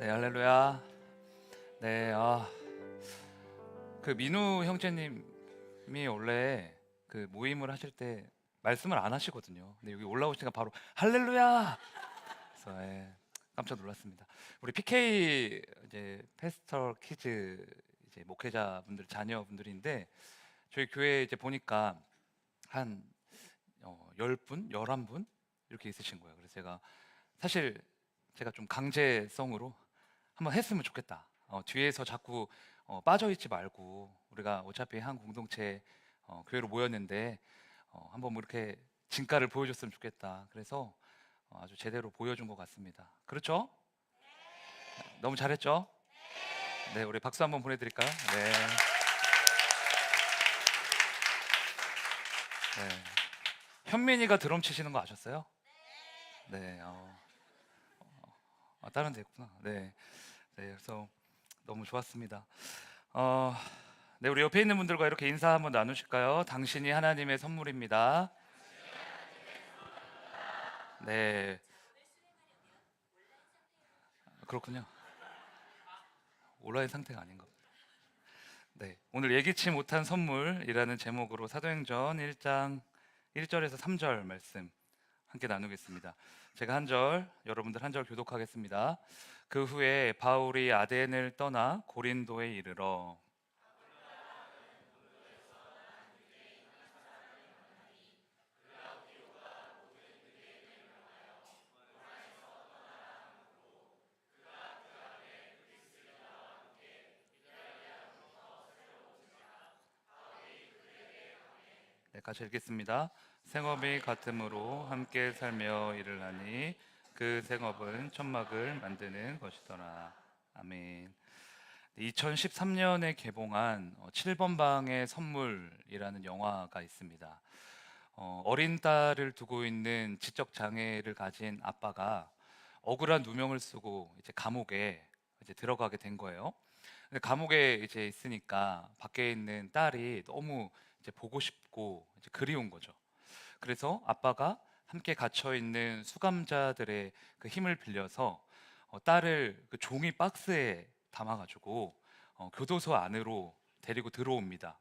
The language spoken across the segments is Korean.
네, 할렐루야. 네, 그 민우 형제님이 원래 그 모임을 하실 때 말씀을 안 하시거든요. 근데 여기 올라오시니까 바로 할렐루야. 그래서 깜짝 놀랐습니다. 우리 PK 이제 페스터 키즈 이제 목회자분들 자녀분들인데 저희 교회 이제 보니까 한 10분, 11분 이렇게 있으신 거예요. 그래서 사실 제가 좀 강제성으로 한번 했으면 좋겠다. 뒤에서 자꾸 빠져 있지 말고 우리가 어차피 한 공동체 교회로 모였는데 한번 뭐 이렇게 진가를 보여줬으면 좋겠다. 그래서 아주 제대로 보여준 것 같습니다. 그렇죠? 너무 잘했죠? 네, 우리 박수 한번 보내드릴까요? 네, 네. 현민이가 드럼 치시는 거 아셨어요? 네, 다른 데 있구나. 네, 네, 그래서 너무 좋았습니다. 어, 네, 우리 옆에 있는 분들과 이렇게 인사 한번 나누실까요? 당신이 하나님의 선물입니다. 네, 그렇군요. 온라인 상태가 아닌가 보다. 네, 오늘 예기치 못한 선물이라는 제목으로 사도행전 1장 1절에서 3절 말씀 함께 나누겠습니다. 제가 한 절, 여러분들 한 절 교독하겠습니다. 그 후에 바울이 아덴을 떠나 고린도에 이르러 네, 같이 읽겠습니다. 생업이 같음으로 함께 살며 일을 하니 그 생업은 천막을 만드는 것이더라. 아멘. 2013년에 개봉한 7번 방의 선물이라는 영화가 있습니다. 어린 딸을 두고 있는 지적 장애를 가진 아빠가 억울한 누명을 쓰고 이제 감옥에 이제 들어가게 된 거예요. 근데 감옥에 이제 있으니까 밖에 있는 딸이 너무 이제 보고 싶고 이제 그리운 거죠. 그래서 아빠가 함께 갇혀 있는 수감자들의 그 힘을 빌려서 딸을 그 종이 박스에 담아가지고 교도소 안으로 데리고 들어옵니다.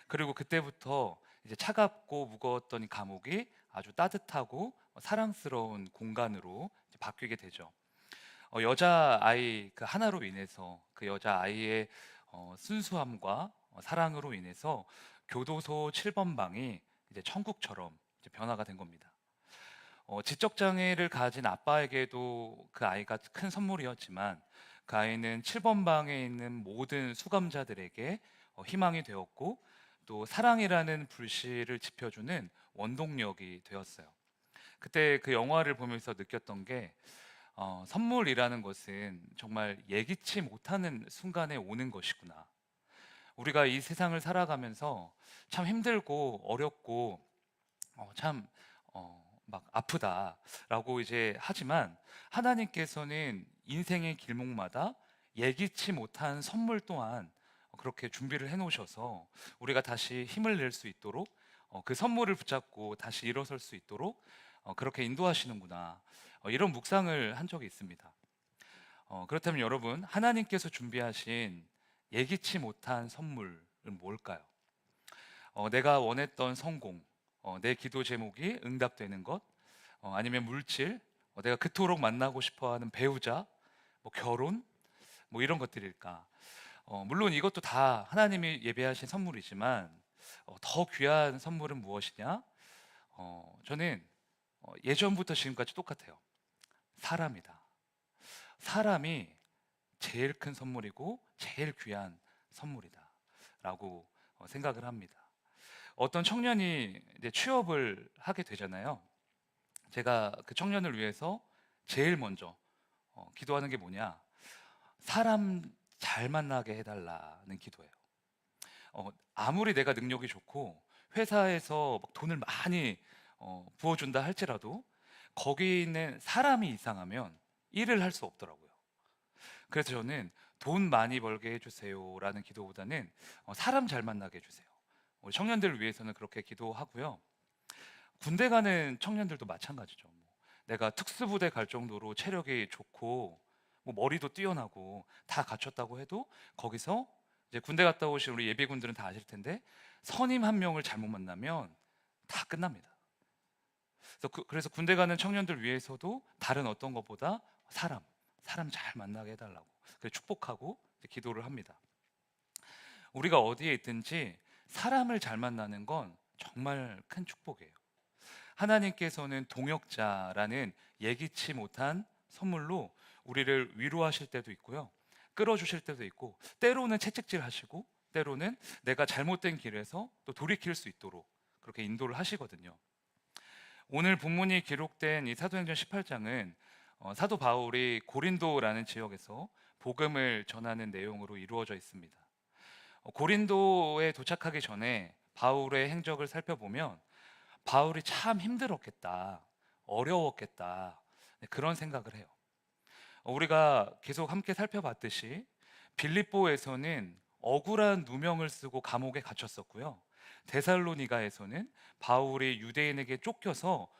그리고 그때부터 이제 차갑고 무거웠던 이 감옥이 아주 따뜻하고 사랑스러운 공간으로 이제 바뀌게 되죠. 여자 아이 그 하나로 인해서 그 여자 아이의 순수함과 사랑으로 인해서 교도소 7번 방이 이제 천국처럼 이제 변화가 된 겁니다. 지적 장애를 가진 아빠에게도 그 아이가 큰 선물이었지만 그 아이는 7번 방에 있는 모든 수감자들에게 희망이 되었고 또 사랑이라는 불씨를 지펴주는 원동력이 되었어요. 그때 그 영화를 보면서 느꼈던 게 선물이라는 것은 정말 예기치 못하는 순간에 오는 것이구나. 우리가 이 세상을 살아가면서 참 힘들고 어렵고 참 막 아프다라고 이제 하지만 하나님께서는 인생의 길목마다 예기치 못한 선물 또한 그렇게 준비를 해 놓으셔서 우리가 다시 힘을 낼 수 있도록 그 선물을 붙잡고 다시 일어설 수 있도록 그렇게 인도하시는구나. 이런 묵상을 한 적이 있습니다. 그렇다면 여러분, 하나님께서 준비하신 예기치 못한 선물은 뭘까요? 내가 원했던 성공, 내 기도 제목이 응답되는 것, 아니면 물질, 내가 그토록 만나고 싶어하는 배우자, 뭐 결혼, 뭐 이런 것들일까? 물론 이것도 다 하나님이 예배하신 선물이지만 더 귀한 선물은 무엇이냐? 저는 예전부터 지금까지 똑같아요. 사람이다. 사람이 제일 큰 선물이고 제일 귀한 선물이다라고 생각을 합니다. 어떤 청년이 이제 취업을 하게 되잖아요. 제가 그 청년을 위해서 제일 먼저 기도하는 게 뭐냐? 사람 잘 만나게 해달라는 기도예요. 아무리 내가 능력이 좋고 회사에서 막 돈을 많이 부어준다 할지라도 거기 있는 사람이 이상하면 일을 할 수 없더라고요. 그래서 저는 돈 많이 벌게 해주세요라는 기도보다는 사람 잘 만나게 해주세요. 우리 청년들을 위해서는 그렇게 기도하고요. 군대 가는 청년들도 마찬가지죠. 뭐 내가 특수부대 갈 정도로 체력이 좋고 뭐 머리도 뛰어나고 다 갖췄다고 해도 거기서 이제 군대 갔다 오신 우리 예비군들은 다 아실 텐데 선임 한 명을 잘못 만나면 다 끝납니다. 그래서 군대 가는 청년들 위해서도 다른 어떤 것보다 사람 잘 만나게 해달라고 축복하고 기도를 합니다. 우리가 어디에 있든지 사람을 잘 만나는 건 정말 큰 축복이에요. 하나님께서는 동역자라는 예기치 못한 선물로 우리를 위로하실 때도 있고요, 끌어주실 때도 있고, 때로는 채찍질 하시고, 때로는 내가 잘못된 길에서 또 돌이킬 수 있도록 그렇게 인도를 하시거든요. 오늘 본문이 기록된 이 사도행전 18장은 사도 바울이 고린도라는 지역에서 복음을 전하는 내용으로 이루어져 있습니다. 고린도에 도착하기 전에 바울의 행적을 살펴보면 바울이 참 힘들었겠다, 어려웠겠다, 그런 생각을 해요. 우리가 계속 함께 살펴봤듯이 빌립보에서는 억울한 누명을 쓰고 감옥에 갇혔었고요, 데살로니가에서는 바울이 유대인에게 쫓겨서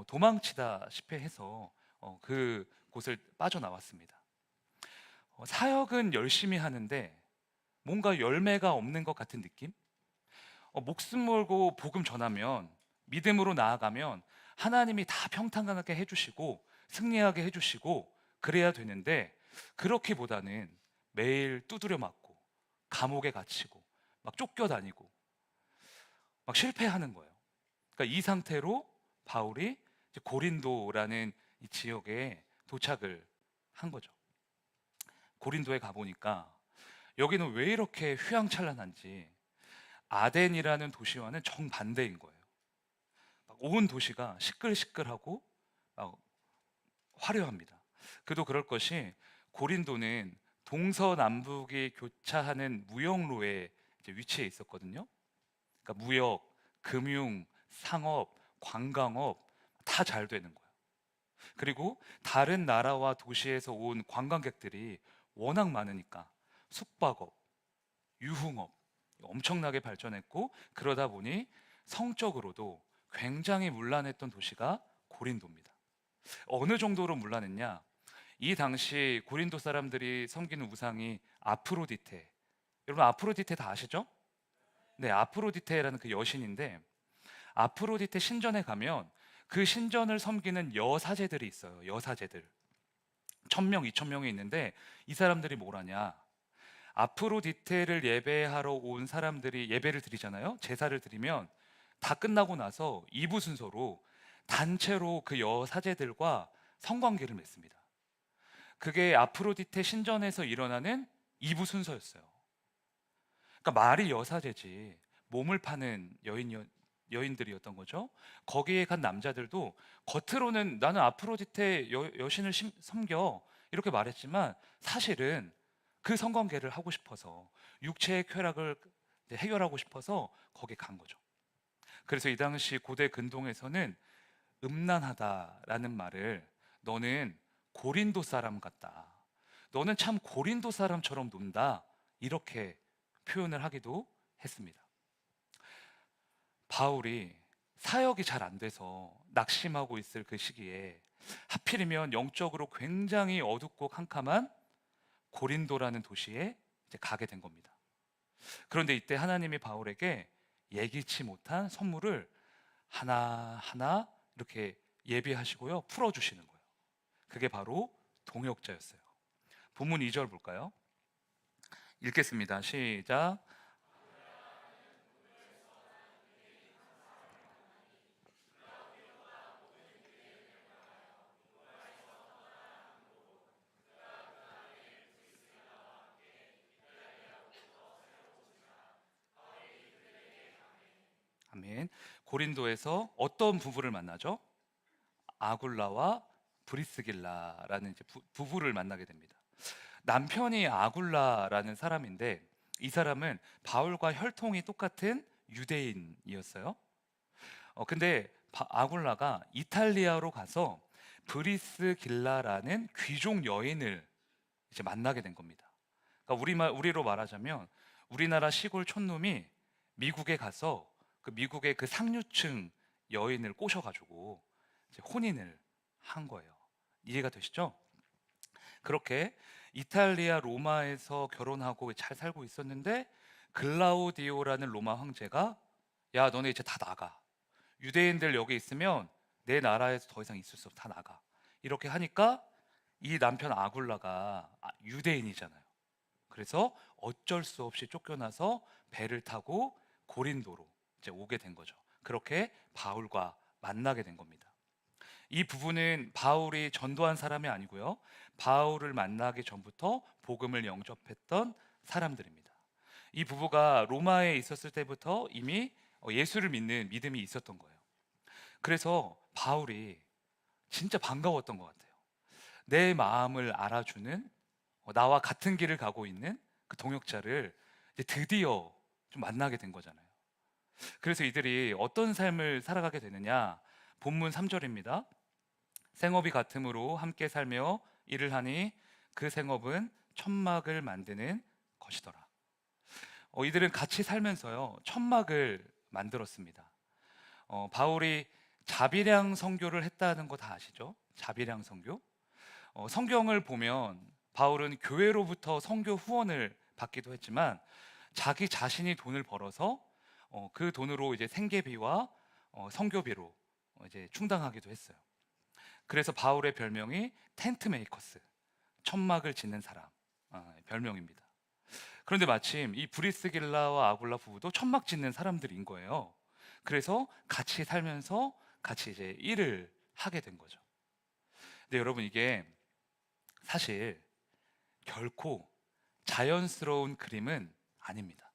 도망치다시피 해서 그 곳을 빠져나왔습니다. 사역은 열심히 하는데 뭔가 열매가 없는 것 같은 느낌? 목숨 걸고 복음 전하면, 믿음으로 나아가면 하나님이 다 평탄하게 해주시고 승리하게 해주시고 그래야 되는데, 그렇기보다는 매일 두드려 맞고 감옥에 갇히고 막 쫓겨다니고 막 실패하는 거예요. 그러니까 이 상태로 바울이 이제 고린도라는 이 지역에 도착을 한 거죠. 고린도에 가보니까 여기는 왜 이렇게 휘황찬란한지, 아덴이라는 도시와는 정반대인 거예요. 온 도시가 시끌시끌하고 화려합니다. 그도 그럴 것이, 고린도는 동서남북이 교차하는 무역로에 위치해 있었거든요. 그러니까 무역, 금융, 상업, 관광업 다 잘 되는 거예요. 그리고 다른 나라와 도시에서 온 관광객들이 워낙 많으니까 숙박업, 유흥업 엄청나게 발전했고, 그러다 보니 성적으로도 굉장히 문란했던 도시가 고린도입니다. 어느 정도로 문란했냐? 이 당시 고린도 사람들이 섬기는 우상이 아프로디테. 여러분 아프로디테 다 아시죠? 네, 아프로디테라는 그 여신인데, 아프로디테 신전에 가면 그 신전을 섬기는 여사제들이 있어요. 여사제들 1000명, 2000명이 있는데, 이 사람들이 뭘 하냐? 아프로디테를 예배하러 온 사람들이 예배를 드리잖아요. 제사를 드리면 다 끝나고 나서 2부 순서로 단체로 그 여사제들과 성관계를 맺습니다. 그게 아프로디테 신전에서 일어나는 2부 순서였어요. 그러니까 말이 여사제지 몸을 파는 여인들이었던 거죠. 거기에 간 남자들도 겉으로는 나는 아프로디테 여신을 섬겨 이렇게 말했지만, 사실은 그 성관계를 하고 싶어서, 육체의 쾌락을 해결하고 싶어서 거기 간 거죠. 그래서 이 당시 고대 근동에서는 음란하다라는 말을, 너는 고린도 사람 같다, 너는 참 고린도 사람처럼 논다, 이렇게 표현을 하기도 했습니다. 바울이 사역이 잘 안 돼서 낙심하고 있을 그 시기에 하필이면 영적으로 굉장히 어둡고 캄캄한 고린도라는 도시에 이제 가게 된 겁니다. 그런데 이때 하나님이 바울에게 예기치 못한 선물을 하나하나 이렇게 예비하시고요, 풀어주시는 거예요. 그게 바로 동역자였어요. 본문 2절 볼까요? 읽겠습니다. 시작. 아멘. 고린도에서 어떤 부부를 만나죠? 아굴라와 브리스길라라는 이제 부부를 만나게 됩니다. 남편이 아굴라라는 사람인데, 이 사람은 바울과 혈통이 똑같은 유대인이었어요. 근데 아굴라가 이탈리아로 가서 브리스길라라는 귀족 여인을 이제 만나게 된 겁니다. 그러니까 우리로 말하자면 우리나라 시골 촌놈이 미국에 가서 그 미국의 그 상류층 여인을 꼬셔가지고 이제 혼인을 한 거예요. 이해가 되시죠? 그렇게 이탈리아 로마에서 결혼하고 잘 살고 있었는데 글라우디오라는 로마 황제가 야, 너네 이제 다 나가. 유대인들 여기 있으면 내 나라에서 더 이상 있을 수 없어. 다 나가. 이렇게 하니까 이 남편 아굴라가 유대인이잖아요. 그래서 어쩔 수 없이 쫓겨나서 배를 타고 고린도로 이제 오게 된 거죠. 그렇게 바울과 만나게 된 겁니다. 이 부부는 바울이 전도한 사람이 아니고요. 바울을 만나기 전부터 복음을 영접했던 사람들입니다. 이 부부가 로마에 있었을 때부터 이미 예수를 믿는 믿음이 있었던 거예요. 그래서 바울이 진짜 반가웠던 것 같아요. 내 마음을 알아주는 나와 같은 길을 가고 있는 그 동역자를 이제 드디어 좀 만나게 된 거잖아요. 그래서 이들이 어떤 삶을 살아가게 되느냐? 본문 3절입니다. 생업이 같음으로 함께 살며 일을 하니 그 생업은 천막을 만드는 것이더라. 이들은 같이 살면서요 천막을 만들었습니다. 바울이 자비량 선교를 했다는 거 다 아시죠? 자비량 선교. 성경을 보면 바울은 교회로부터 선교 후원을 받기도 했지만 자기 자신이 돈을 벌어서 그 돈으로 이제 생계비와 선교비로 이제 충당하기도 했어요. 그래서 바울의 별명이 텐트 메이커스, 천막을 짓는 사람, 별명입니다. 그런데 마침 이 브리스길라와 아굴라 부부도 천막 짓는 사람들인 거예요. 그래서 같이 살면서 같이 이제 일을 하게 된 거죠. 근데 여러분, 이게 사실 결코 자연스러운 그림은 아닙니다.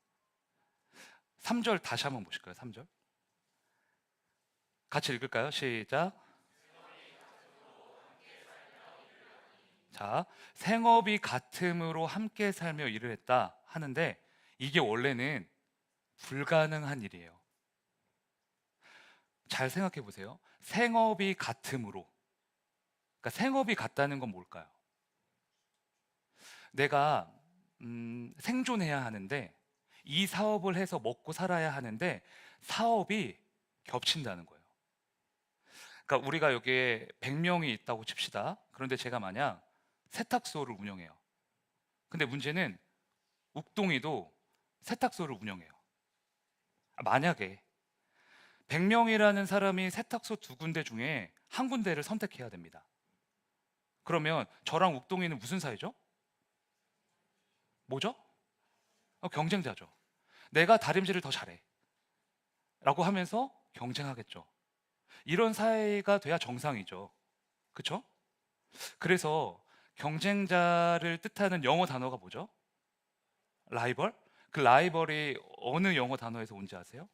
3절 다시 한번 보실까요? 3절 같이 읽을까요? 시작. 자, 생업이 같음으로 함께 살며 일을 했다 하는데 이게 원래는 불가능한 일이에요. 잘 생각해 보세요. 생업이 같음으로. 그러니까 생업이 같다는 건 뭘까요? 내가 생존해야 하는데 이 사업을 해서 먹고 살아야 하는데 사업이 겹친다는 거예요. 그러니까 우리가 여기에 100명이 있다고 칩시다. 그런데 제가 만약 세탁소를 운영해요. 근데 문제는 욱동이도 세탁소를 운영해요. 만약에 100명이라는 사람이 세탁소 두 군데 중에 한 군데를 선택해야 됩니다. 그러면 저랑 욱동이는 무슨 사이죠? 뭐죠? 경쟁자죠. 내가 다림질을 더 잘해 라고 하면서 경쟁하겠죠. 이런 사회가 돼야 정상이죠. 그렇죠? 그래서 경쟁자를 뜻하는 영어 단어가 뭐죠? 라이벌? 그 라이벌이 어느 영어 단어에서 온지 아세요?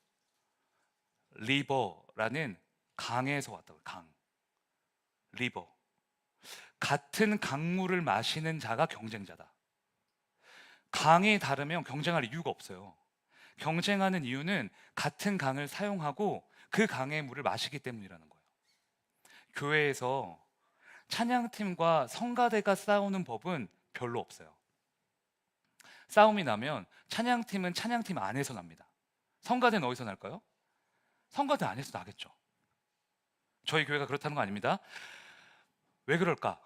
리버라는 강에서 왔다고요. 강. 리버. 같은 강물을 마시는 자가 경쟁자다. 강이 다르면 경쟁할 이유가 없어요. 경쟁하는 이유는 같은 강을 사용하고 그 강의 물을 마시기 때문이라는 거예요. 교회에서 찬양팀과 성가대가 싸우는 법은 별로 없어요. 싸움이 나면 찬양팀은 찬양팀 안에서 납니다. 성가대는 어디서 날까요? 성가대 안에서 나겠죠. 저희 교회가 그렇다는 거 아닙니다. 왜 그럴까?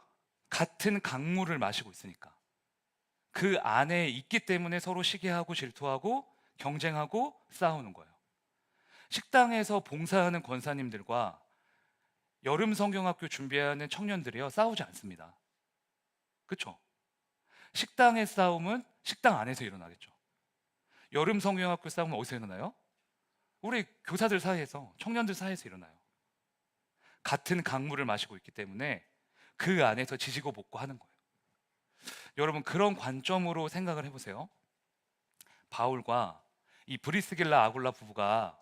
같은 강물을 마시고 있으니까. 그 안에 있기 때문에 서로 시기하고 질투하고 경쟁하고 싸우는 거예요. 식당에서 봉사하는 권사님들과 여름 성경학교 준비하는 청년들이요 싸우지 않습니다. 그렇죠? 식당의 싸움은 식당 안에서 일어나겠죠. 여름 성경학교 싸움은 어디서 일어나요? 우리 교사들 사이에서, 청년들 사이에서 일어나요. 같은 강물을 마시고 있기 때문에 그 안에서 지지고 볶고 하는 거예요. 여러분, 그런 관점으로 생각을 해보세요. 바울과 이 브리스길라 아굴라 부부가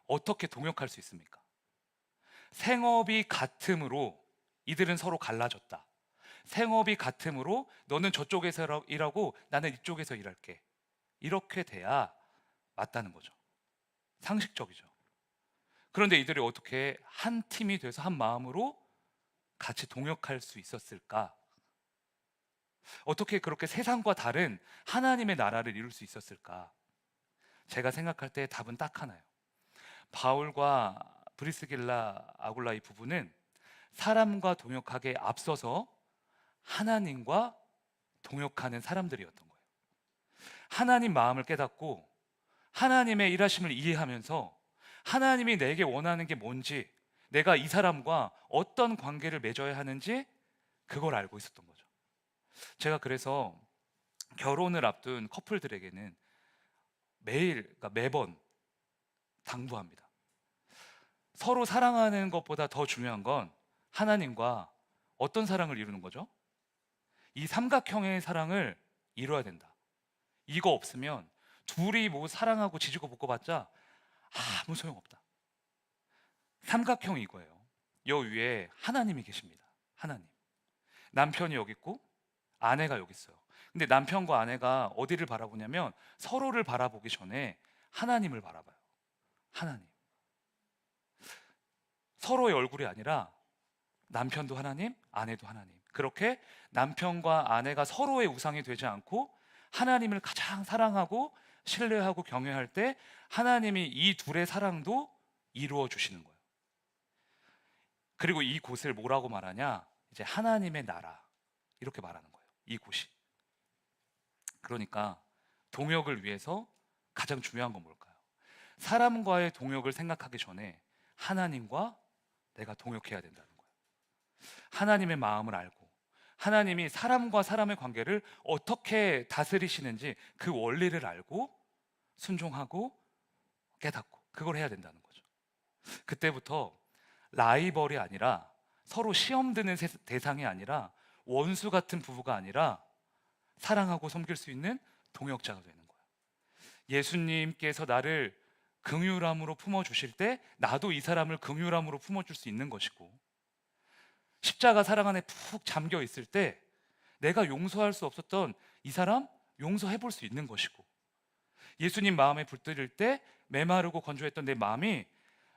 어떻게 동역할 수 있습니까? 생업이 같음으로 이들은 서로 갈라졌다. 생업이 같음으로 너는 저쪽에서 일하고 나는 이쪽에서 일할게. 이렇게 돼야 맞다는 거죠. 상식적이죠. 그런데 이들이 어떻게 한 팀이 돼서 한 마음으로 같이 동역할 수 있었을까? 어떻게 그렇게 세상과 다른 하나님의 나라를 이룰 수 있었을까? 제가 생각할 때 답은 딱 하나예요. 바울과 브리스길라 아굴라 이 부부는 사람과 동역하기에 앞서서 하나님과 동역하는 사람들이었던 거예요. 하나님 마음을 깨닫고 하나님의 일하심을 이해하면서 하나님이 내게 원하는 게 뭔지, 내가 이 사람과 어떤 관계를 맺어야 하는지 그걸 알고 있었던 거죠. 제가 그래서 결혼을 앞둔 커플들에게는 그러니까 매번 당부합니다. 서로 사랑하는 것보다 더 중요한 건 하나님과 어떤 사랑을 이루는 거죠? 이 삼각형의 사랑을 이루어야 된다. 이거 없으면 둘이 뭐 사랑하고 지지고 볶고봤자 아무 소용없다. 삼각형이 이거예요. 여 위에 하나님이 계십니다. 하나님. 남편이 여기 있고 아내가 여기 있어요. 근데 남편과 아내가 어디를 바라보냐면 서로를 바라보기 전에 하나님을 바라봐요. 하나님. 서로의 얼굴이 아니라 남편도 하나님, 아내도 하나님. 그렇게 남편과 아내가 서로의 우상이 되지 않고 하나님을 가장 사랑하고 신뢰하고 경외할 때 하나님이 이 둘의 사랑도 이루어 주시는 거예요. 그리고 이 곳을 뭐라고 말하냐? 이제 하나님의 나라. 이렇게 말하는 거예요. 이 곳이. 그러니까 동역을 위해서 가장 중요한 건 뭘까요? 사람과의 동역을 생각하기 전에 하나님과 내가 동역해야 된다는 거예요. 하나님의 마음을 알고 하나님이 사람과 사람의 관계를 어떻게 다스리시는지 그 원리를 알고 순종하고 깨닫고 그걸 해야 된다는 거죠. 그때부터 라이벌이 아니라 서로 시험 드는 대상이 아니라 원수 같은 부부가 아니라 사랑하고 섬길 수 있는 동역자가 되는 거예요. 예수님께서 나를 긍휼함으로 품어주실 때 나도 이 사람을 긍휼함으로 품어줄 수 있는 것이고, 십자가 사랑 안에 푹 잠겨 있을 때 내가 용서할 수 없었던 이 사람 용서해 볼 수 있는 것이고, 예수님 마음에 불들일 때 메마르고 건조했던 내 마음이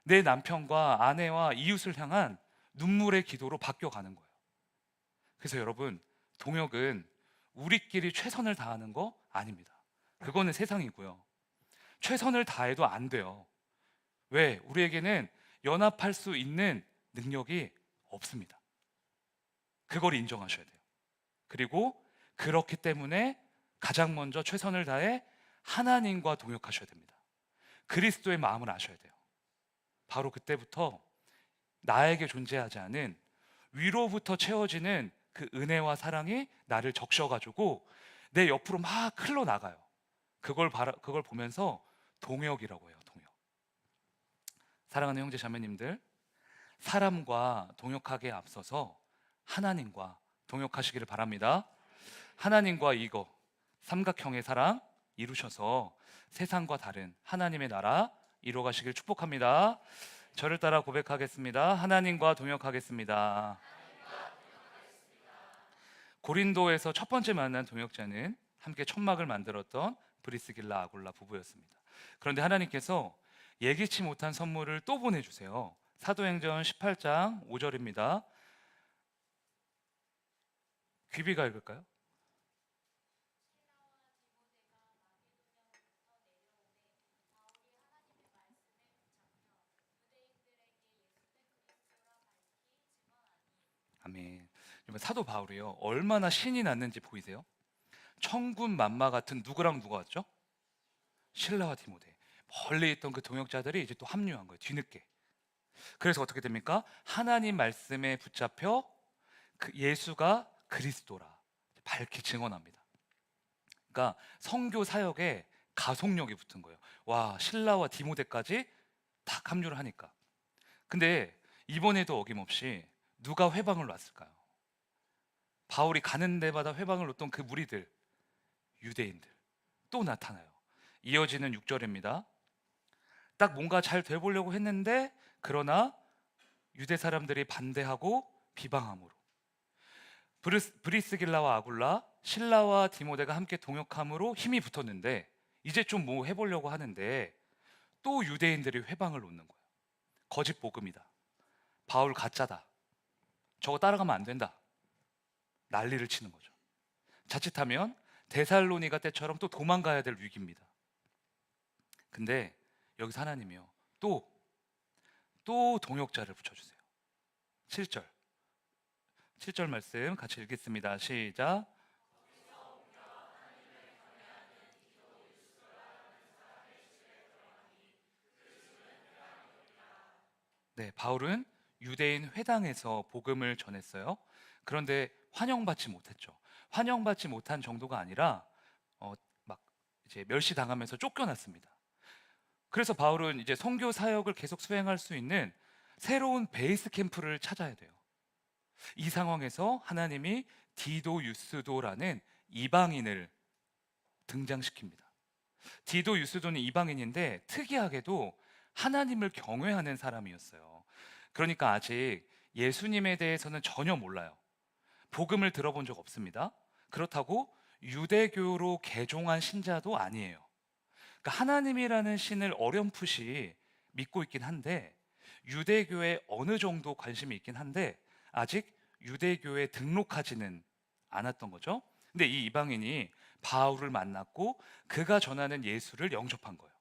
내 남편과 아내와 이웃을 향한 눈물의 기도로 바뀌어가는 거예요. 그래서 여러분, 동역은 우리끼리 최선을 다하는 거 아닙니다. 그거는 세상이고요. 최선을 다해도 안 돼요. 왜? 우리에게는 연합할 수 있는 능력이 없습니다. 그걸 인정하셔야 돼요. 그리고 그렇기 때문에 가장 먼저 최선을 다해 하나님과 동역하셔야 됩니다. 그리스도의 마음을 아셔야 돼요. 바로 그때부터 나에게 존재하지 않은 위로부터 채워지는 그 은혜와 사랑이 나를 적셔가지고 내 옆으로 막 흘러나가요. 그걸 보면서 동역이라고 해요. 동역. 사랑하는 형제 자매님들, 사람과 동역하기에 앞서서 하나님과 동역하시기를 바랍니다. 하나님과 이거 삼각형의 사랑 이루셔서 세상과 다른 하나님의 나라 이루어가시길 축복합니다. 저를 따라 고백하겠습니다. 하나님과 동역하겠습니다. 고린도에서 첫 번째 만난 동역자는 함께 천막을 만들었던 브리스길라 아굴라 부부였습니다. 그런데 하나님께서 예기치 못한 선물을 또 보내주세요. 사도행전 18장 5절입니다. 귀비가 읽을까요? 아멘. 사도 바울이요, 얼마나 신이 났는지 보이세요? 천군 만마 같은 누구랑 누가 왔죠? 실라와 디모데. 멀리 있던 그 동역자들이 이제 또 합류한 거예요, 뒤늦게. 그래서 어떻게 됩니까? 하나님 말씀에 붙잡혀 그 예수가 그리스도라 밝히 증언합니다. 그러니까 선교 사역에 가속력이 붙은 거예요. 와, 실라와 디모데까지 딱 합류를 하니까. 근데 이번에도 어김없이 누가 회방을 놨을까요? 바울이 가는 데마다 회방을 놓던 그 무리들, 유대인들 또 나타나요. 이어지는 6절입니다. 딱 뭔가 잘 돼보려고 했는데 그러나 유대 사람들이 반대하고 비방함으로 브리스길라와 아굴라, 실라와 디모데가 함께 동역함으로 힘이 붙었는데 이제 좀 뭐 해보려고 하는데 또 유대인들이 회방을 놓는 거예요. 거짓 복음이다. 바울 가짜다. 저거 따라가면 안 된다. 난리를 치는 거죠. 자칫하면 데살로니가 때처럼 또 도망가야 될 위기입니다. 근데 여기서 하나님이요, 또 동역자를 붙여주세요. 7절. 7절 말씀 같이 읽겠습니다. 시작. 네, 바울은 유대인 회당에서 복음을 전했어요. 그런데 환영받지 못했죠. 환영받지 못한 정도가 아니라 막 이제 멸시당하면서 쫓겨났습니다. 그래서 바울은 이제 선교 사역을 계속 수행할 수 있는 새로운 베이스 캠프를 찾아야 돼요. 이 상황에서 하나님이 디도 유스도라는 이방인을 등장시킵니다. 디도 유스도는 이방인인데 특이하게도 하나님을 경외하는 사람이었어요. 그러니까 아직 예수님에 대해서는 전혀 몰라요. 복음을 들어본 적 없습니다. 그렇다고 유대교로 개종한 신자도 아니에요. 그러니까 하나님이라는 신을 어렴풋이 믿고 있긴 한데 유대교에 어느 정도 관심이 있긴 한데 아직 유대교에 등록하지는 않았던 거죠. 근데 이 이방인이 바울을 만났고 그가 전하는 예수를 영접한 거예요.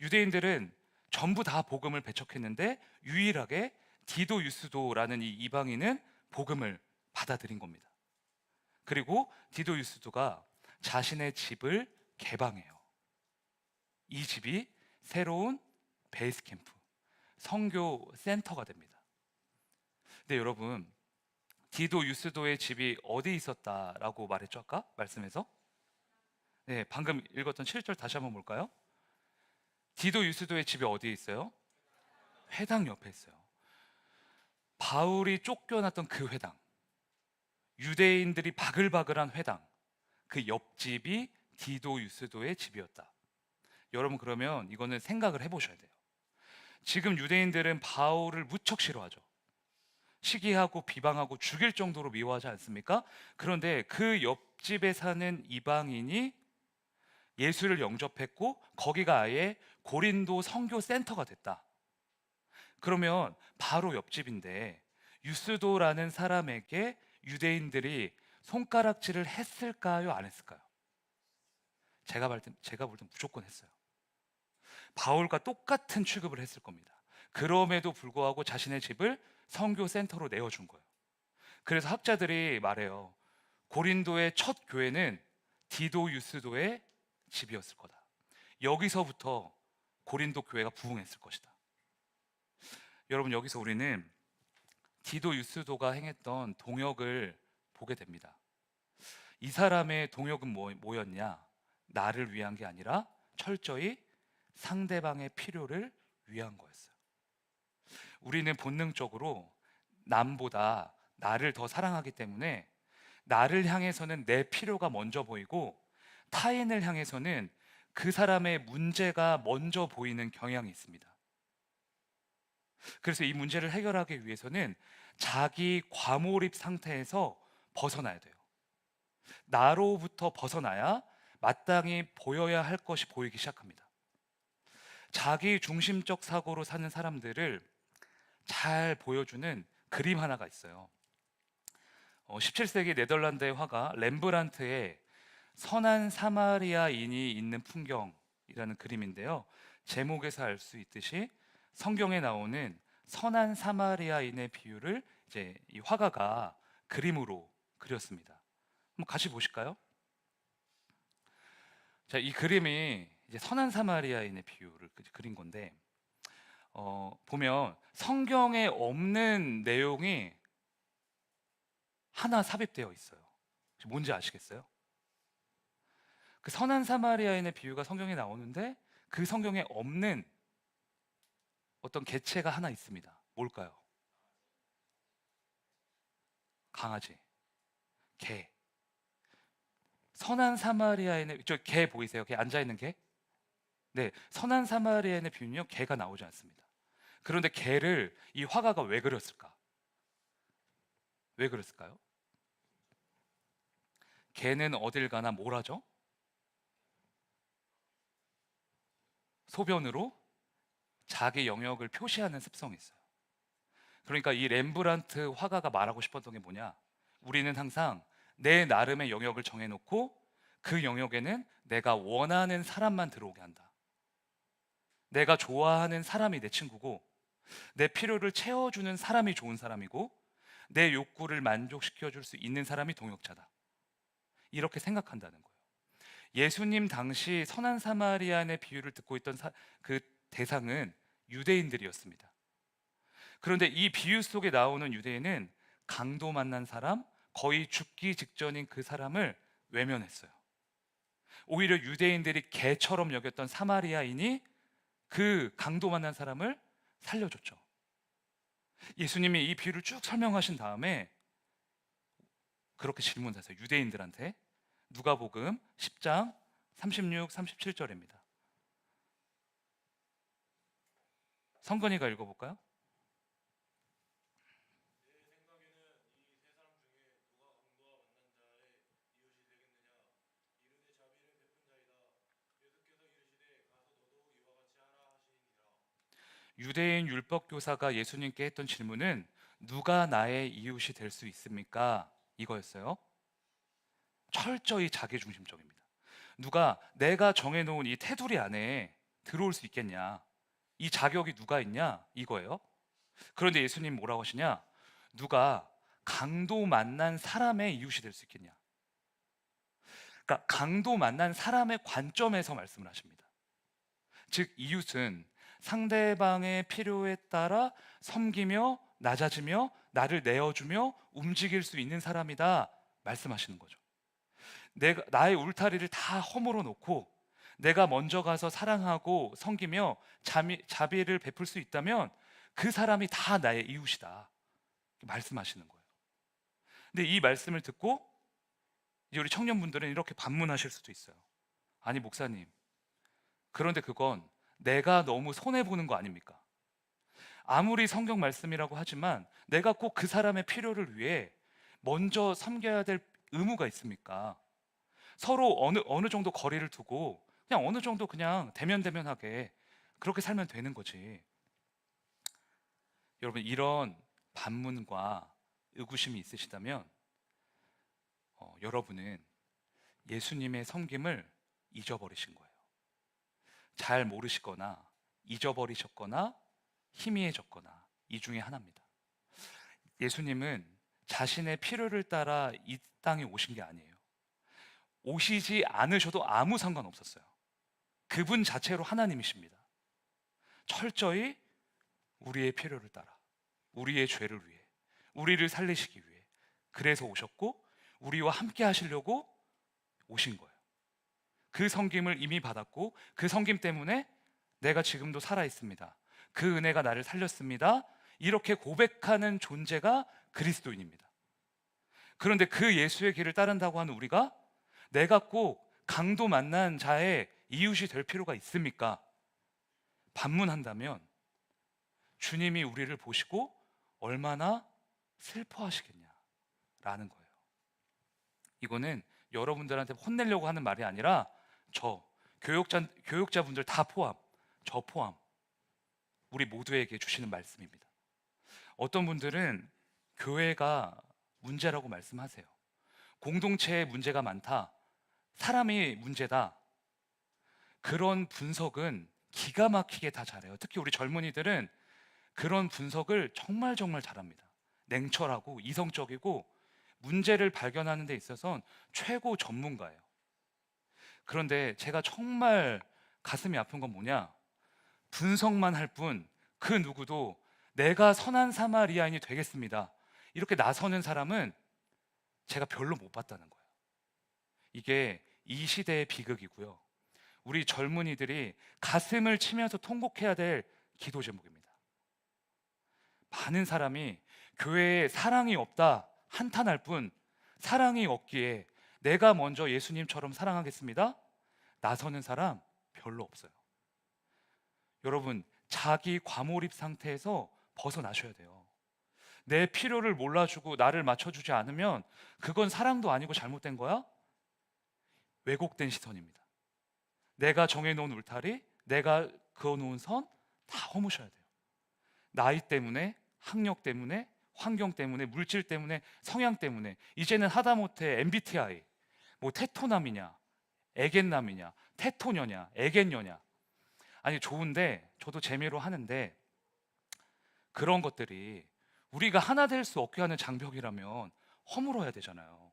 유대인들은 전부 다 복음을 배척했는데 유일하게 디도 유스도라는 이 이방인은 복음을 받아들인 겁니다. 그리고 디도 유스도가 자신의 집을 개방해요. 이 집이 새로운 베이스 캠프, 선교 센터가 됩니다. 근데 여러분, 디도 유스도의 집이 어디 있었다라고 말했죠? 아까 말씀에서? 네, 방금 읽었던 7절 다시 한번 볼까요? 디도 유스도의 집이 어디에 있어요? 회당 옆에 있어요. 바울이 쫓겨났던 그 회당, 유대인들이 바글바글한 회당, 그 옆집이 디도 유스도의 집이었다. 여러분, 그러면 이거는 생각을 해보셔야 돼요. 지금 유대인들은 바울을 무척 싫어하죠. 시기하고 비방하고 죽일 정도로 미워하지 않습니까? 그런데 그 옆집에 사는 이방인이 예수를 영접했고 거기가 아예 고린도 선교 센터가 됐다. 그러면 바로 옆집인데 유스도라는 사람에게 유대인들이 손가락질을 했을까요? 안 했을까요? 제가 볼 땐 무조건 했어요. 바울과 똑같은 취급을 했을 겁니다. 그럼에도 불구하고 자신의 집을 선교 센터로 내어준 거예요. 그래서 학자들이 말해요. 고린도의 첫 교회는 디도 유스도의 집이었을 거다. 여기서부터 고린도 교회가 부흥했을 것이다. 여러분, 여기서 우리는 디도 유스도가 행했던 동역을 보게 됩니다. 이 사람의 동역은 뭐였냐? 나를 위한 게 아니라 철저히 상대방의 필요를 위한 거였어요. 우리는 본능적으로 남보다 나를 더 사랑하기 때문에 나를 향해서는 내 필요가 먼저 보이고 타인을 향해서는 그 사람의 문제가 먼저 보이는 경향이 있습니다. 그래서 이 문제를 해결하기 위해서는 자기 과몰입 상태에서 벗어나야 돼요. 나로부터 벗어나야 마땅히 보여야 할 것이 보이기 시작합니다. 자기 중심적 사고로 사는 사람들을 잘 보여주는 그림 하나가 있어요. 17세기 네덜란드의 화가 렘브란트의 선한 사마리아인이 있는 풍경이라는 그림인데요. 제목에서 알 수 있듯이 성경에 나오는 선한 사마리아인의 비유를 이제 이 화가가 그림으로 그렸습니다. 한번 같이 보실까요? 자, 이 그림이 이제 선한 사마리아인의 비유를 그린 건데 보면 성경에 없는 내용이 하나 삽입되어 있어요. 뭔지 아시겠어요? 그 선한 사마리아인의 비유가 성경에 나오는데 그 성경에 없는 어떤 개체가 하나 있습니다. 뭘까요? 강아지, 개. 선한 사마리아인의 저 개 보이세요? 개 앉아 있는 개? 네, 선한 사마리아인의 비유는요 개가 나오지 않습니다. 그런데 개를 이 화가가 왜 그렸을까? 왜 그랬을까요? 개는 어딜 가나 뭘 하죠? 소변으로 자기 영역을 표시하는 습성이 있어요. 그러니까 이 렘브란트 화가가 말하고 싶었던 게 뭐냐? 우리는 항상 내 나름의 영역을 정해놓고 그 영역에는 내가 원하는 사람만 들어오게 한다. 내가 좋아하는 사람이 내 친구고 내 필요를 채워주는 사람이 좋은 사람이고 내 욕구를 만족시켜 줄 수 있는 사람이 동역자다. 이렇게 생각한다는 거예요. 예수님 당시 선한 사마리아인의 비유를 듣고 있던 그 대상은 유대인들이었습니다. 그런데 이 비유 속에 나오는 유대인은 강도 만난 사람, 거의 죽기 직전인 그 사람을 외면했어요. 오히려 유대인들이 개처럼 여겼던 사마리아인이 그 강도 만난 사람을 살려줬죠. 예수님이 이 비유를 쭉 설명하신 다음에 그렇게 질문하세요. 유대인들한테. 누가복음 10장 36, 37절입니다. 성건이가 읽어볼까요? 유대인 율법 교사가 예수님께 했던 질문은 누가 나의 이웃이 될 수 있습니까? 이거였어요. 철저히 자기중심적입니다. 누가 내가 정해놓은 이 테두리 안에 들어올 수 있겠냐? 이 자격이 누가 있냐? 이거예요. 그런데 예수님 뭐라고 하시냐? 누가 강도 만난 사람의 이웃이 될 수 있겠냐? 그러니까 강도 만난 사람의 관점에서 말씀을 하십니다. 즉 이웃은 상대방의 필요에 따라 섬기며 낮아지며 나를 내어주며 움직일 수 있는 사람이다 말씀하시는 거죠. 나의 울타리를 다 허물어 놓고 내가 먼저 가서 사랑하고 섬기며 자비를 베풀 수 있다면 그 사람이 다 나의 이웃이다 말씀하시는 거예요. 근데 이 말씀을 듣고 이제 우리 청년분들은 이렇게 반문하실 수도 있어요. 아니 목사님, 그런데 그건 내가 너무 손해보는 거 아닙니까? 아무리 성경 말씀이라고 하지만 내가 꼭 그 사람의 필요를 위해 먼저 섬겨야 될 의무가 있습니까? 서로 어느 정도 거리를 두고 그냥 어느 정도 그냥 대면대면하게 그렇게 살면 되는 거지. 여러분, 이런 반문과 의구심이 있으시다면 여러분은 예수님의 섬김을 잊어버리신 거예요. 잘 모르시거나 잊어버리셨거나 희미해졌거나 이 중에 하나입니다. 예수님은 자신의 필요를 따라 이 땅에 오신 게 아니에요. 오시지 않으셔도 아무 상관없었어요. 그분 자체로 하나님이십니다. 철저히 우리의 필요를 따라, 우리의 죄를 위해, 우리를 살리시기 위해 그래서 오셨고 우리와 함께 하시려고 오신 거예요. 그 섬김을 이미 받았고 그 섬김 때문에 내가 지금도 살아 있습니다. 그 은혜가 나를 살렸습니다. 이렇게 고백하는 존재가 그리스도인입니다. 그런데 그 예수의 길을 따른다고 하는 우리가 내가 꼭 강도 만난 자의 이웃이 될 필요가 있습니까? 반문한다면 주님이 우리를 보시고 얼마나 슬퍼하시겠냐라는 거예요. 이거는 여러분들한테 혼내려고 하는 말이 아니라 교육자분들 다 포함, 저 포함 우리 모두에게 주시는 말씀입니다. 어떤 분들은 교회가 문제라고 말씀하세요. 공동체에 문제가 많다, 사람이 문제다. 그런 분석은 기가 막히게 다 잘해요. 특히 우리 젊은이들은 그런 분석을 정말 잘합니다. 냉철하고 이성적이고 문제를 발견하는 데 있어서는 최고 전문가예요. 그런데 제가 정말 가슴이 아픈 건 뭐냐? 분석만 할 뿐 그 누구도 내가 선한 사마리아인이 되겠습니다, 이렇게 나서는 사람은 제가 별로 못 봤다는 거예요. 이게 이 시대의 비극이고요. 우리 젊은이들이 가슴을 치면서 통곡해야 될 기도 제목입니다. 많은 사람이 교회에 사랑이 없다 한탄할 뿐 사랑이 없기에 내가 먼저 예수님처럼 사랑하겠습니다 나서는 사람 별로 없어요. 여러분, 자기 과몰입 상태에서 벗어나셔야 돼요. 내 필요를 몰라주고 나를 맞춰주지 않으면 그건 사랑도 아니고 잘못된 거야? 왜곡된 시선입니다. 내가 정해놓은 울타리, 내가 그어놓은 선 다 허무셔야 돼요. 나이 때문에, 학력 때문에, 환경 때문에, 물질 때문에, 성향 때문에 이제는 하다못해 MBTI, 뭐 테토남이냐, 애견남이냐, 테토녀냐, 애견녀냐, 아니 좋은데 저도 재미로 하는데 그런 것들이 우리가 하나 될 수 없게 하는 장벽이라면 허물어야 되잖아요.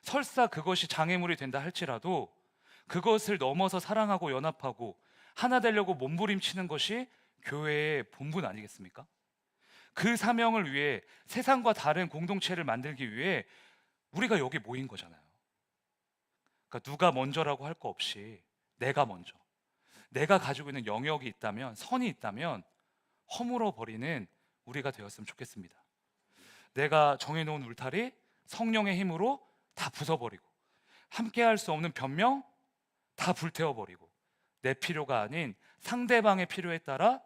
설사 그것이 장애물이 된다 할지라도 그것을 넘어서 사랑하고 연합하고 하나 되려고 몸부림치는 것이 교회의 본분 아니겠습니까? 그 사명을 위해 세상과 다른 공동체를 만들기 위해 우리가 여기 모인 거잖아요. 그러니까 누가 먼저라고 할 거 없이 내가 먼저, 내가 가지고 있는 영역이 있다면, 선이 있다면 허물어 버리는 우리가 되었으면 좋겠습니다. 내가 정해놓은 울타리 성령의 힘으로 다 부숴버리고, 함께할 수 없는 변명 다 불태워버리고, 내 필요가 아닌 상대방의 필요에 따라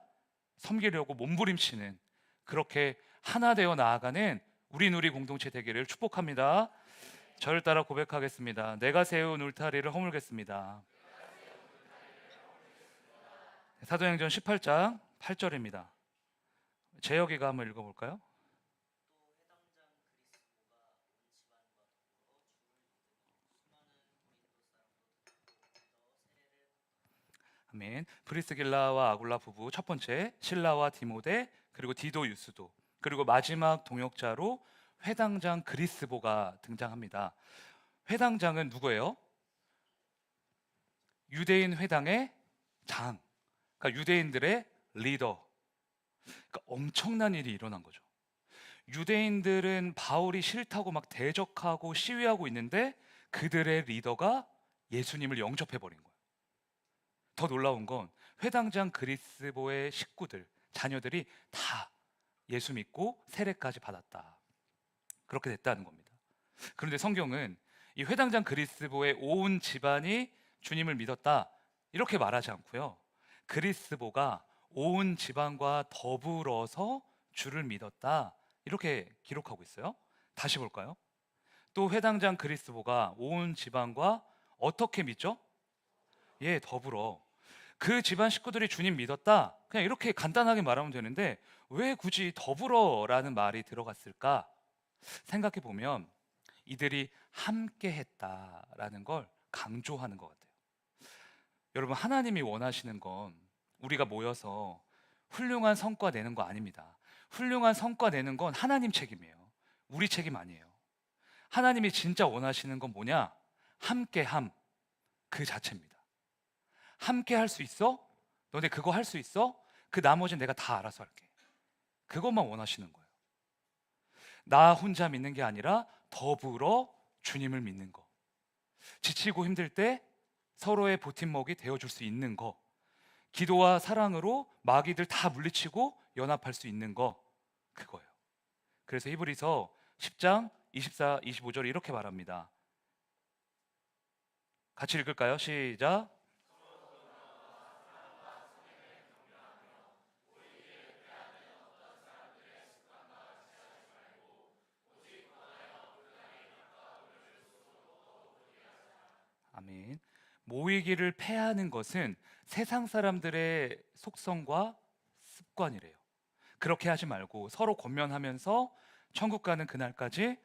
섬기려고 몸부림치는, 그렇게 하나 되어 나아가는 우리 공동체 되기를 축복합니다. 저를 따라 고백하겠습니다. 내가 세운 울타리를 허물겠습니다. 사도행전 18장 8절입니다. 재혁이가 한번 읽어볼까요? 아멘. 브리스길라와 아굴라 부부 첫 번째, 실라와 디모데, 그리고 디도 유스도, 그리고 마지막 동역자로 회당장 그리스보가 등장합니다. 회당장은 누구예요? 유대인 회당의 장, 그러니까 유대인들의 리더. 그러니까 엄청난 일이 일어난 거죠. 유대인들은 바울이 싫다고 막 대적하고 시위하고 있는데 그들의 리더가 예수님을 영접해 버린 거예요. 더 놀라운 건 회당장 그리스보의 식구들, 자녀들이 다 예수 믿고 세례까지 받았다. 그렇게 됐다는 겁니다. 그런데 성경은 이 회당장 그리스보의 온 집안이 주님을 믿었다 이렇게 말하지 않고요. 그리스보가 온 집안과 더불어서 주를 믿었다 이렇게 기록하고 있어요. 다시 볼까요? 또 회당장 그리스보가 온 집안과 어떻게 믿죠? 예, 더불어. 그 집안 식구들이 주님 믿었다. 그냥 이렇게 간단하게 말하면 되는데 왜 굳이 더불어라는 말이 들어갔을까? 생각해 보면 이들이 함께 했다라는 걸 강조하는 것 같아요. 여러분, 하나님이 원하시는 건 우리가 모여서 훌륭한 성과 내는 거 아닙니다. 훌륭한 성과 내는 건 하나님 책임이에요. 우리 책임 아니에요. 하나님이 진짜 원하시는 건 뭐냐? 함께함 그 자체입니다. 함께 할 수 있어? 너네 그거 할 수 있어? 그 나머지는 내가 다 알아서 할게. 그것만 원하시는 거예요. 나 혼자 믿는 게 아니라 더불어 주님을 믿는 거. 지치고 힘들 때 서로의 보팀목이 되어줄 수 있는 거. 기도와 사랑으로 마귀들 다 물리치고 연합할 수 있는 거. 그거예요. 그래서 히브리서 10장 24, 25절 이렇게 말합니다. 같이 읽을까요? 시작. 아멘. 모이기를 패하는 것은 세상 사람들의 속성과 습관이래요. 그렇게 하지 말고 서로 권면하면서 천국 가는 그날까지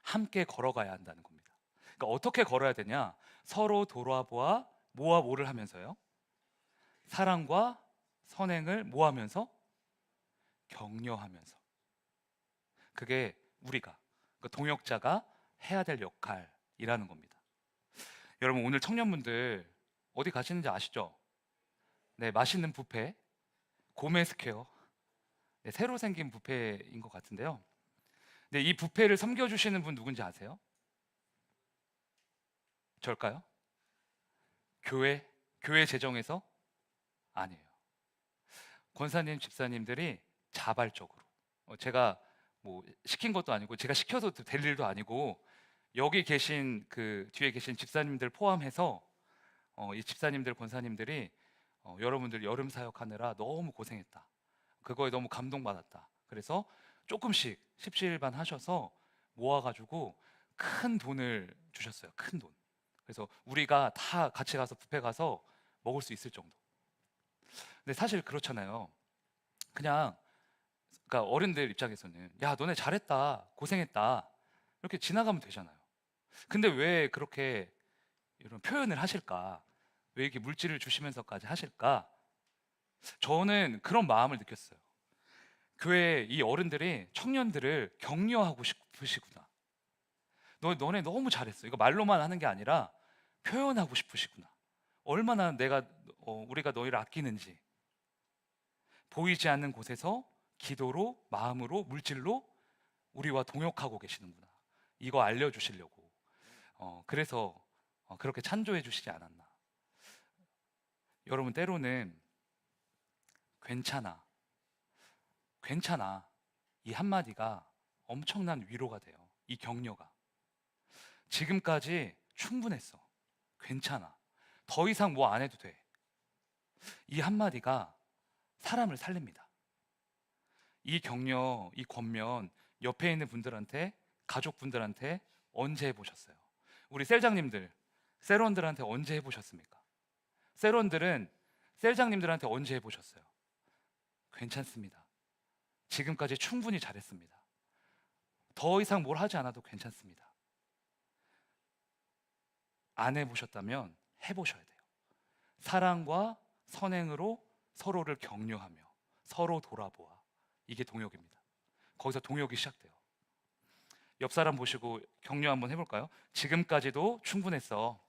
함께 걸어가야 한다는 겁니다. 그러니까 어떻게 걸어야 되냐? 서로 돌아보아 뭐와 뭐를 하면서요? 사랑과 선행을 뭐 하면서? 격려하면서. 그게 우리가, 그 동역자가 해야 될 역할이라는 겁니다. 여러분, 오늘 청년분들 어디 가시는지 아시죠? 네, 맛있는 뷔페 고메스퀘어, 네, 새로 생긴 뷔페인 것 같은데요. 네, 이 뷔페를 섬겨주시는 분 누군지 아세요? 절까요? 교회 재정에서? 아니에요. 권사님, 집사님들이 자발적으로, 제가 뭐 시킨 것도 아니고 제가 시켜서 될 일도 아니고 여기 계신 그 뒤에 계신 집사님들 포함해서 이 집사님들, 권사님들이 여러분들 여름 사역하느라 너무 고생했다. 그거에 너무 감동받았다. 그래서 조금씩 십시일반 하셔서 모아가지고 큰 돈을 주셨어요. 큰 돈. 그래서 우리가 다 같이 가서 뷔페 가서 먹을 수 있을 정도. 근데 사실 그렇잖아요. 그냥 그러니까 어른들 입장에서는 야, 너네 잘했다, 고생했다 이렇게 지나가면 되잖아요. 근데 왜 그렇게 이런 표현을 하실까? 왜 이렇게 물질을 주시면서까지 하실까? 저는 그런 마음을 느꼈어요. 교회 이 어른들이 청년들을 격려하고 싶으시구나. 너네 너무 잘했어. 이거 말로만 하는 게 아니라 표현하고 싶으시구나. 얼마나 우리가 너희를 아끼는지. 보이지 않는 곳에서 기도로, 마음으로, 물질로 우리와 동역하고 계시는구나. 이거 알려주시려고. 그래서 그렇게 찬조해 주시지 않았나. 여러분, 때로는 괜찮아 이 한마디가 엄청난 위로가 돼요. 이 격려가. 지금까지 충분했어. 괜찮아. 더 이상 뭐 안 해도 돼. 이 한마디가 사람을 살립니다. 이 격려, 이 권면 옆에 있는 분들한테, 가족분들한테 언제 해보셨어요? 우리 셀장님들, 셀원들한테 언제 해보셨습니까? 셀원들은 셀장님들한테 언제 해보셨어요? 괜찮습니다. 지금까지 충분히 잘했습니다. 더 이상 뭘 하지 않아도 괜찮습니다. 안 해보셨다면 해보셔야 돼요. 사랑과 선행으로 서로를 격려하며 서로 돌아보아. 이게 동역입니다. 거기서 동역이 시작돼요. 옆 사람 보시고 격려 한번 해볼까요? 지금까지도 충분했어.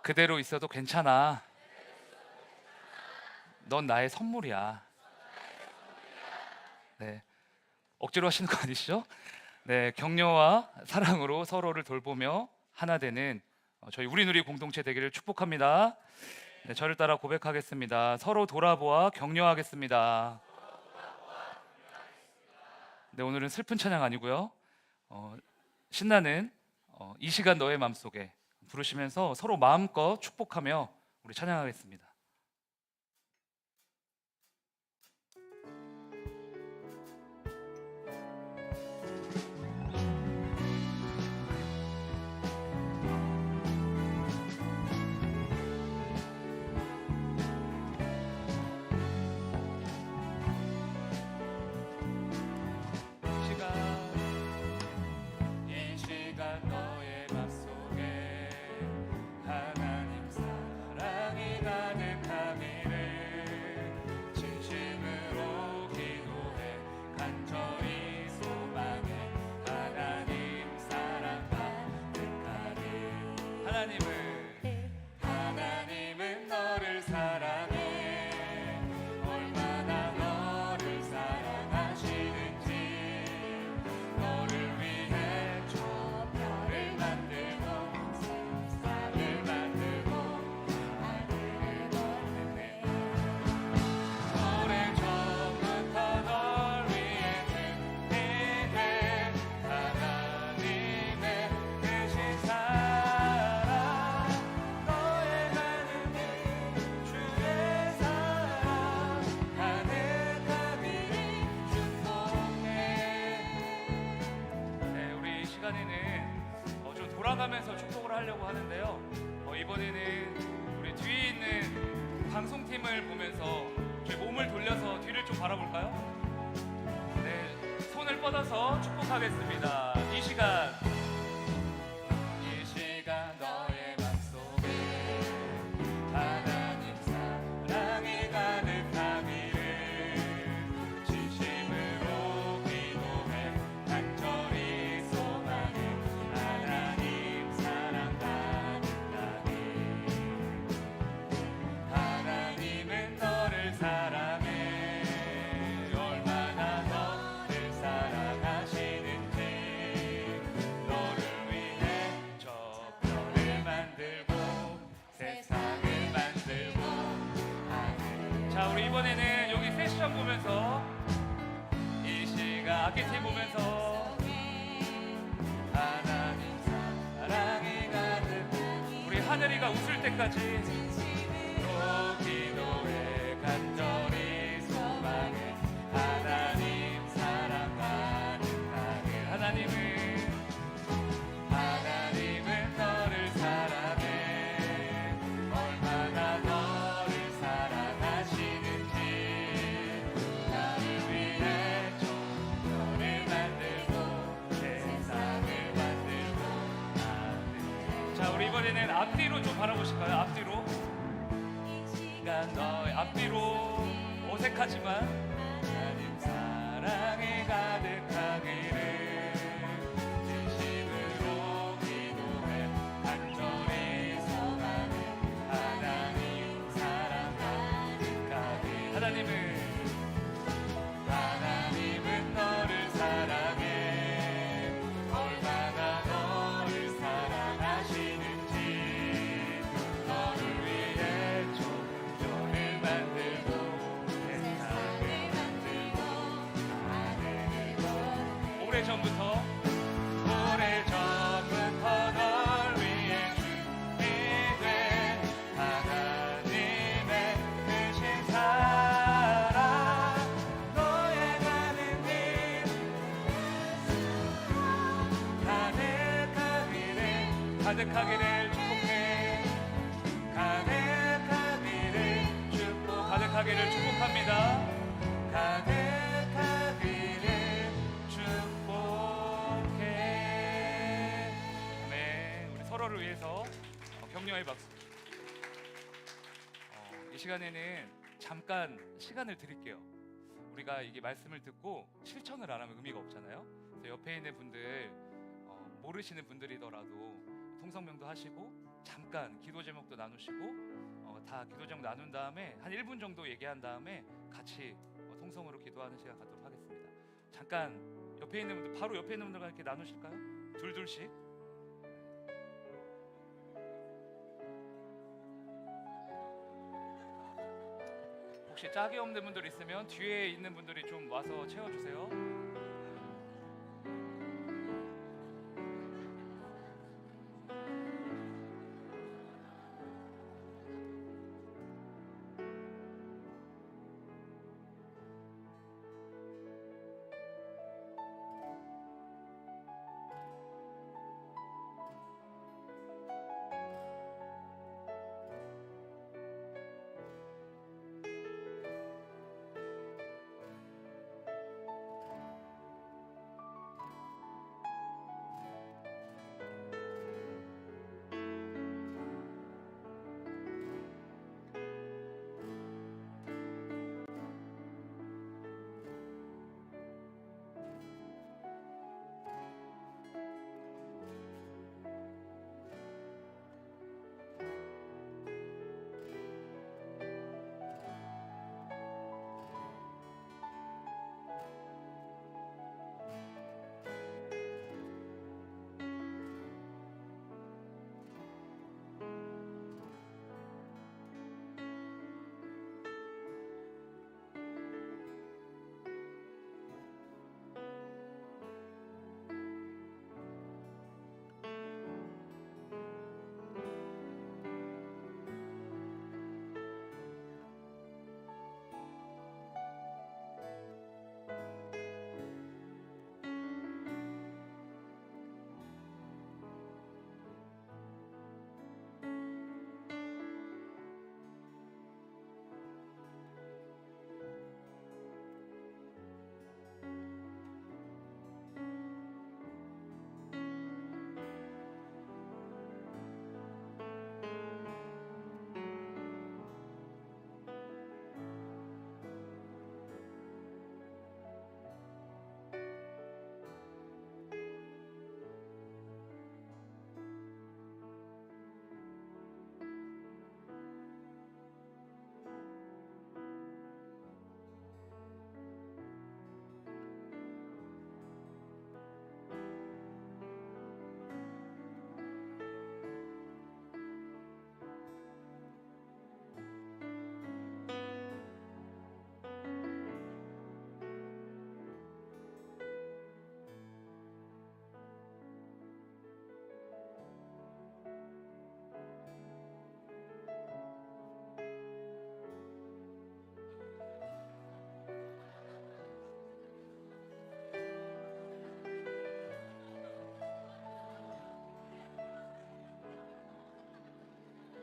그대로 있어도 괜찮아. 넌 나의 선물이야. 네, 억지로 하시는 거 아니시죠? 네, 격려와 사랑으로 서로를 돌보며 하나 되는 저희 우리누리 공동체 되기를 축복합니다. 네, 저를 따라 고백하겠습니다. 서로 돌아보아 격려하겠습니다. 네, 오늘은 슬픈 찬양 아니고요. 신나는 이 시간 너의 맘속에 부르시면서 서로 마음껏 축복하며 우리 찬양하겠습니다. 이 시간 너의 맘속에 하나님 사랑이 가득하기를 진심으로 기도해 간절히 소망해 하나님 사랑 가득하길. 하나님은 너를 사랑해. 얼마나 너를 사랑하시는지. 너를 위해 저 별을 만들고 세상을 만들고 하늘을 걷네. 오래전부터 널 위해 준비된 하나님의 크신 사랑. 너의 하느님 주의 사랑 가득하기를 축복해. 네, 우리 이 시간에는 좀 돌아가면서 축복을 하려고 하는데요. 이번에는 우리 뒤에 있는 방송팀을 보면서 저희 몸을 돌려서 뒤를 좀 바라볼까요? 네, 손을 뻗어서 축복하겠습니다. 이 시간 너의 맘속에 하나님 사랑이 가득하기를 진심으로 기도해 간절히 소망해 하나님 사랑 가득하길. 하나님은 너를 사랑해. 얼마나 너를 사랑하시는지. 너를 위해 저 별을 만들고 세상을 만들고 하늘. 자, 우리 이번에는 여기 세션 보면서 이 시간 악기팀 보면서 하나님 사랑이 가득. 우리 하늘이가 웃을 때까지 또 기도해 간절히 소망해 하나님 사랑 가득하길. 하나님은 너를 사랑해. 얼마나 너를 사랑하시는지. 나를 위해 저 별을 만들고 세상을 만들고 하늘. 자, 우리 이번에는 앞뒤로 좀 바라보실까요? 앞뒤로. 너의 앞뒤로 어색하지만 사랑이 가득하기를 진심으로 기도해 간절히 소망해 하나님 사랑 가득하게 하나님은 너를 사랑해 얼마나 너를 사랑하시는지 너를 위해 종교를 만들고 세상을 만들고 하늘을 걷네 오래전부터 널 위해 준비된 하나님의 크신 사랑 너의 가는 길 가득하기를 축복해 가득하기를 축복합니다. 가득하기를 축복해. 네, 우리 서로를 위해서 격려의 박수. 이 시간에는 잠깐 시간을 드릴게요. 우리가 이게 말씀을 듣고 실천을 안 하면 의미가 없잖아요. 그래서 옆에 있는 분들 모르시는 분들이더라도 통성명도 하시고 잠깐 기도 제목도 나누시고 다 기도 제목 나눈 다음에 한 1분 정도 얘기한 다음에 같이 통성으로 기도하는 시간 갖도록 하겠습니다. 잠깐 옆에 있는 분들 바로 옆에 있는 분들과 이렇게 나누실까요? 둘씩. 혹시 짝이 없는 분들 있으면 뒤에 있는 분들이 좀 와서 채워주세요.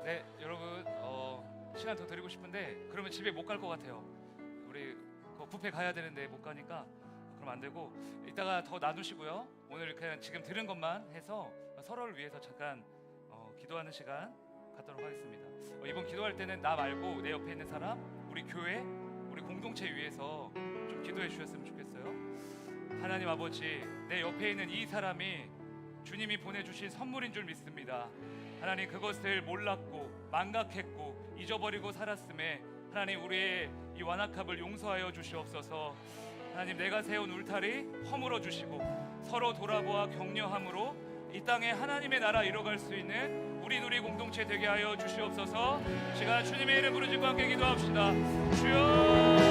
네, 여러분 시간 더 드리고 싶은데 그러면 집에 못 갈 것 같아요. 우리 뷔페 가야 되는데 못 가니까 그럼 안 되고 이따가 더 나누시고요. 오늘 그냥 지금 들은 것만 해서 서로를 위해서 잠깐 기도하는 시간 갖도록 하겠습니다. 이번 기도할 때는 나 말고 내 옆에 있는 사람, 우리 교회, 우리 공동체 위해서 좀 기도해 주셨으면 좋겠어요. 하나님 아버지, 내 옆에 있는 이 사람이 주님이 보내주신 선물인 줄 믿습니다. 하나님, 그것을 몰랐고 망각했고 잊어버리고 살았음에 하나님, 우리의 이 완악함을 용서하여 주시옵소서. 하나님, 내가 세운 울타리 허물어 주시고 서로 돌아보아 격려함으로 이 땅에 하나님의 나라 이뤄갈 수 있는 우리 누리 공동체 되게 하여 주시옵소서. 시간 주님의 이름 부르짖고 함께 기도합시다. 주여.